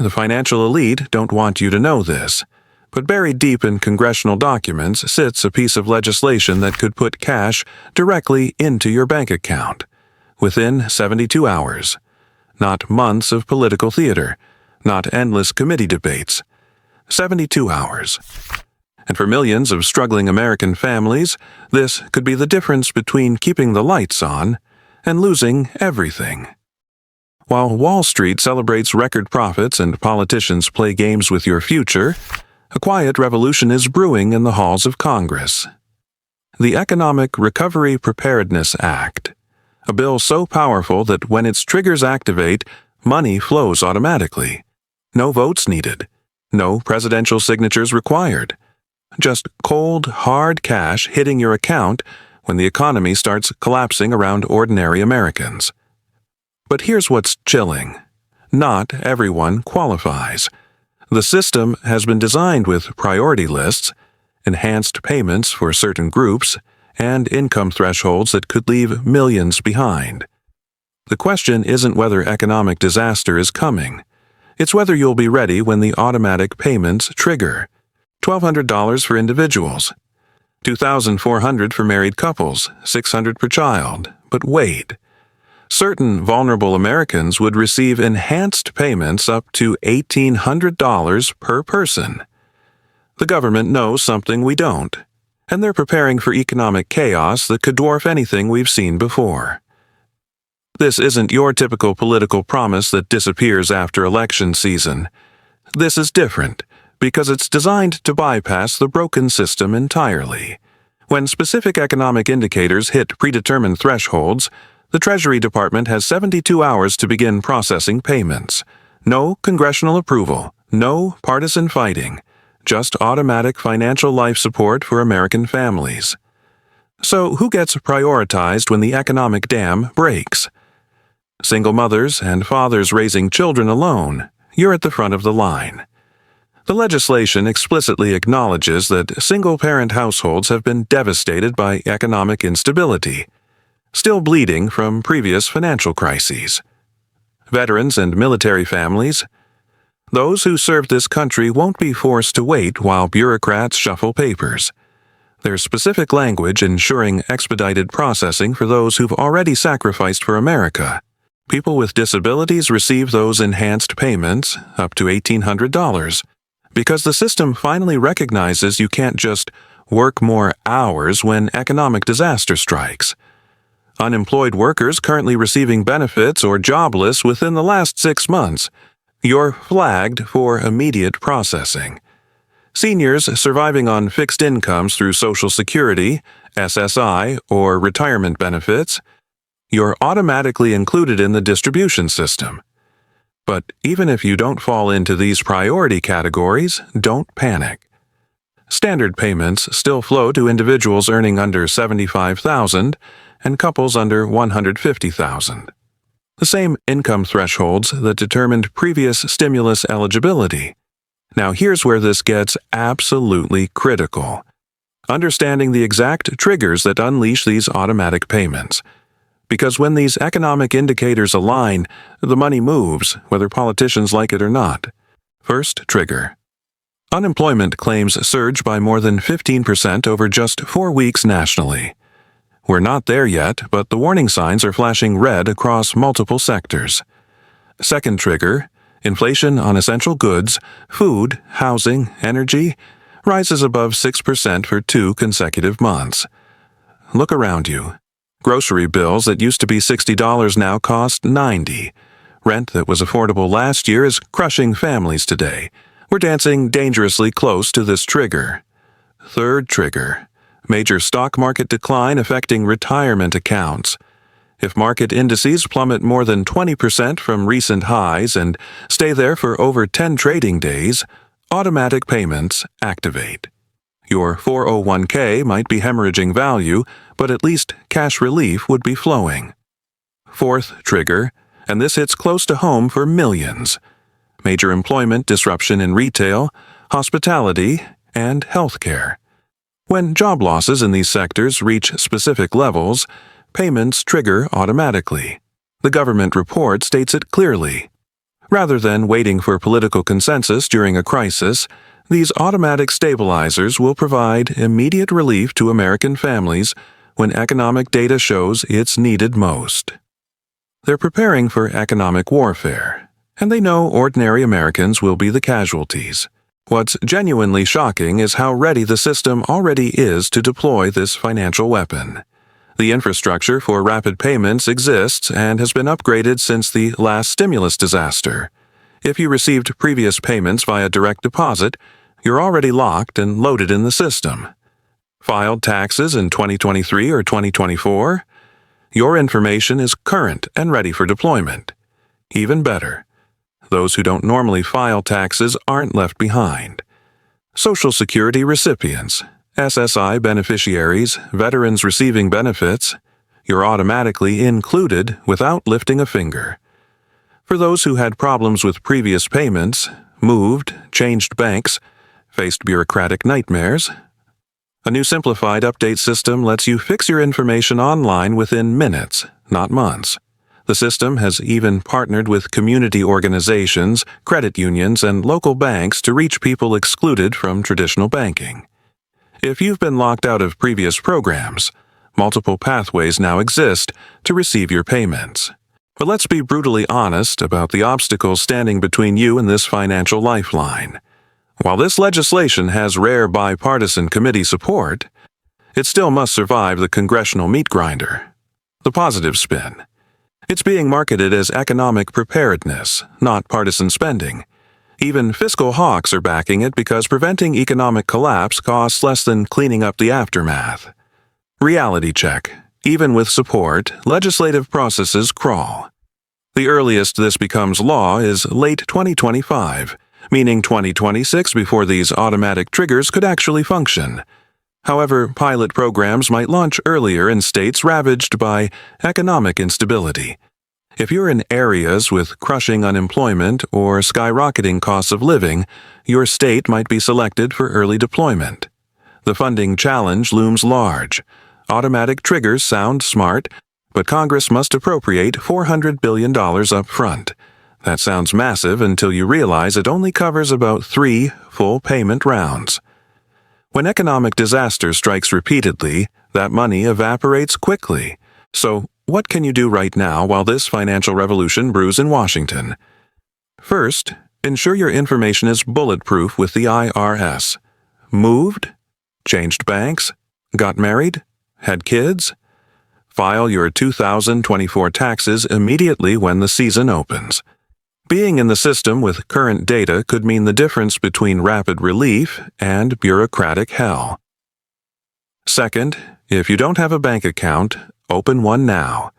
The financial elite don't want you to know this, but buried deep in congressional documents sits a piece of legislation that could put cash directly into your bank account within 72 hours. Not months of political theater, not endless committee debates. 72 hours. And for millions of struggling American families, this could be the difference between keeping the lights on and losing everything. While Wall Street celebrates record profits and politicians play games with your future, a quiet revolution is brewing in the halls of Congress. The Economic Recovery Preparedness Act, a bill so powerful that when its triggers activate, money flows automatically. No votes needed. No presidential signatures required. Just cold, hard cash hitting your account when the economy starts collapsing around ordinary Americans. But here's what's chilling. Not everyone qualifies. The system has been designed with priority lists, enhanced payments for certain groups, and income thresholds that could leave millions behind. The question isn't whether economic disaster is coming. It's whether you'll be ready when the automatic payments trigger. $1,200 for individuals, $2,400 for married couples, $600 per child. But wait. Certain vulnerable Americans would receive enhanced payments up to $1,800 per person. The government knows something we don't, and they're preparing for economic chaos that could dwarf anything we've seen before. This isn't your typical political promise that disappears after election season. This is different because it's designed to bypass the broken system entirely. When specific economic indicators hit predetermined thresholds, the Treasury Department has 72 hours to begin processing payments. No congressional approval, no partisan fighting, just automatic financial life support for American families. So who gets prioritized when the economic dam breaks? Single mothers and fathers raising children alone, you're at the front of the line. The legislation explicitly acknowledges that single-parent households have been devastated by economic instability, still bleeding from previous financial crises. Veterans and military families, those who served this country won't be forced to wait while bureaucrats shuffle papers. There's specific language ensuring expedited processing for those who've already sacrificed for America. People with disabilities receive those enhanced payments, up to $1,800, because the system finally recognizes you can't just work more hours when economic disaster strikes. Unemployed workers currently receiving benefits or jobless within the last 6 months, you're flagged for immediate processing. Seniors surviving on fixed incomes through Social Security, SSI, or retirement benefits, you're automatically included in the distribution system. But even if you don't fall into these priority categories, don't panic. Standard payments still flow to individuals earning under $75,000 and couples under $150,000. The same income thresholds that determined previous stimulus eligibility. Now here's where this gets absolutely critical. Understanding the exact triggers that unleash these automatic payments. Because when these economic indicators align, the money moves, whether politicians like it or not. First trigger. Unemployment claims surge by more than 15% over just 4 weeks nationally. We're not there yet, but the warning signs are flashing red across multiple sectors. Second trigger, inflation on essential goods, food, housing, energy, rises above 6% for 2 consecutive months. Look around you. Grocery bills that used to be $60 now cost $90. Rent that was affordable last year is crushing families today. We're dancing dangerously close to this trigger. Third trigger. Major stock market decline affecting retirement accounts. If market indices plummet more than 20% from recent highs and stay there for over 10 trading days, automatic payments activate. Your 401k might be hemorrhaging value, but at least cash relief would be flowing. Fourth trigger, and this hits close to home for millions. Major employment disruption in retail, hospitality, and healthcare. When job losses in these sectors reach specific levels, payments trigger automatically. The government report states it clearly. Rather than waiting for political consensus during a crisis, these automatic stabilizers will provide immediate relief to American families when economic data shows it's needed most. They're preparing for economic warfare, and they know ordinary Americans will be the casualties. What's genuinely shocking is how ready the system already is to deploy this financial weapon. The infrastructure for rapid payments exists and has been upgraded since the last stimulus disaster. If you received previous payments via direct deposit, you're already locked and loaded in the system. Filed taxes in 2023 or 2024? Your information is current and ready for deployment. Even better, those who don't normally file taxes aren't left behind. Social Security recipients, SSI beneficiaries, veterans receiving benefits, you're automatically included without lifting a finger. For those who had problems with previous payments, moved, changed banks, faced bureaucratic nightmares, a new simplified update system lets you fix your information online within minutes, not months. The system has even partnered with community organizations, credit unions, and local banks to reach people excluded from traditional banking. If you've been locked out of previous programs, multiple pathways now exist to receive your payments. But let's be brutally honest about the obstacles standing between you and this financial lifeline. While this legislation has rare bipartisan committee support, it still must survive the congressional meat grinder. The positive spin. It's being marketed as economic preparedness, not partisan spending. Even fiscal hawks are backing it because preventing economic collapse costs less than cleaning up the aftermath. Reality check. Even with support, legislative processes crawl. The earliest this becomes law is late 2025, meaning 2026 before these automatic triggers could actually function. However, pilot programs might launch earlier in states ravaged by economic instability. If you're in areas with crushing unemployment or skyrocketing costs of living, your state might be selected for early deployment. The funding challenge looms large. Automatic triggers sound smart, but Congress must appropriate $400 billion up front. That sounds massive until you realize it only covers about 3 full payment rounds. When economic disaster strikes repeatedly, that money evaporates quickly. So, what can you do right now while this financial revolution brews in Washington? First, ensure your information is bulletproof with the IRS. Moved? Changed banks? Got married? Had kids? File your 2024 taxes immediately when the season opens. Being in the system with current data could mean the difference between rapid relief and bureaucratic hell. Second, if you don't have a bank account, open one now.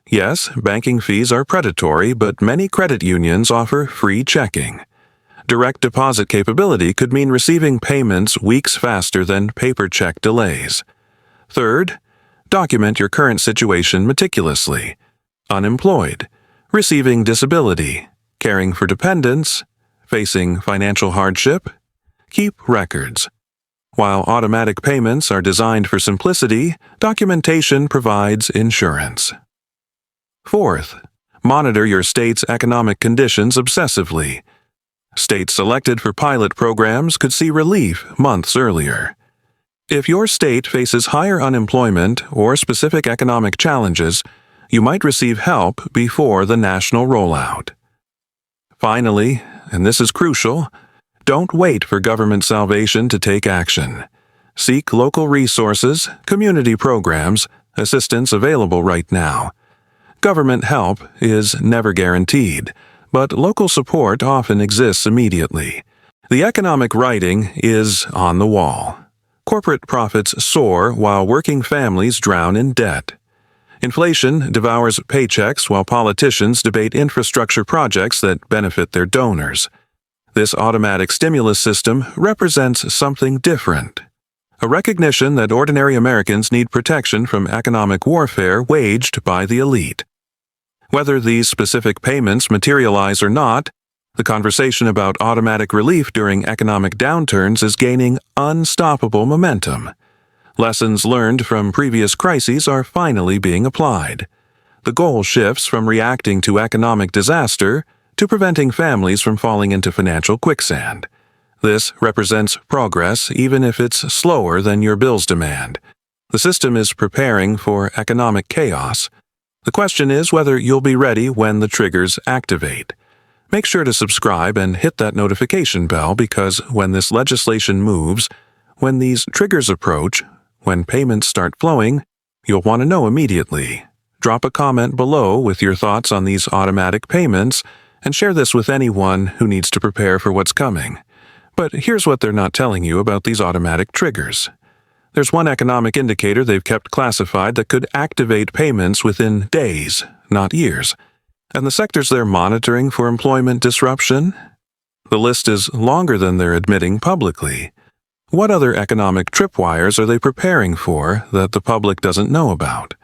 Yes, banking fees are predatory, but many credit unions offer free checking. Direct deposit capability could mean receiving payments weeks faster than paper check delays. Third, document your current situation meticulously. Unemployed, receiving disability, caring for dependents, facing financial hardship. Keep records. While automatic payments are designed for simplicity, documentation provides insurance. Fourth, monitor your state's economic conditions obsessively. States selected for pilot programs could see relief months earlier. If your state faces higher unemployment or specific economic challenges, you might receive help before the national rollout. Finally, and this is crucial, don't wait for government salvation to take action. Seek local resources, community programs, assistance available right now. Government help is never guaranteed, but local support often exists immediately. The economic writing is on the wall. Corporate profits soar while working families drown in debt. Inflation devours paychecks while politicians debate infrastructure projects that benefit their donors. This automatic stimulus system represents something different. A recognition that ordinary Americans need protection from economic warfare waged by the elite. Whether these specific payments materialize or not, the conversation about automatic relief during economic downturns is gaining unstoppable momentum. Lessons learned from previous crises are finally being applied. The goal shifts from reacting to economic disaster to preventing families from falling into financial quicksand. This represents progress even if it's slower than your bills demand. The system is preparing for economic chaos. The question is whether you'll be ready when the triggers activate. Make sure to subscribe and hit that notification bell because when this legislation moves, when these triggers approach, when payments start flowing, you'll want to know immediately. Drop a comment below with your thoughts on these automatic payments and share this with anyone who needs to prepare for what's coming. But here's what they're not telling you about these automatic triggers. There's one economic indicator they've kept classified that could activate payments within days, not years. And the sectors they're monitoring for employment disruption? The list is longer than they're admitting publicly. What other economic tripwires are they preparing for that the public doesn't know about?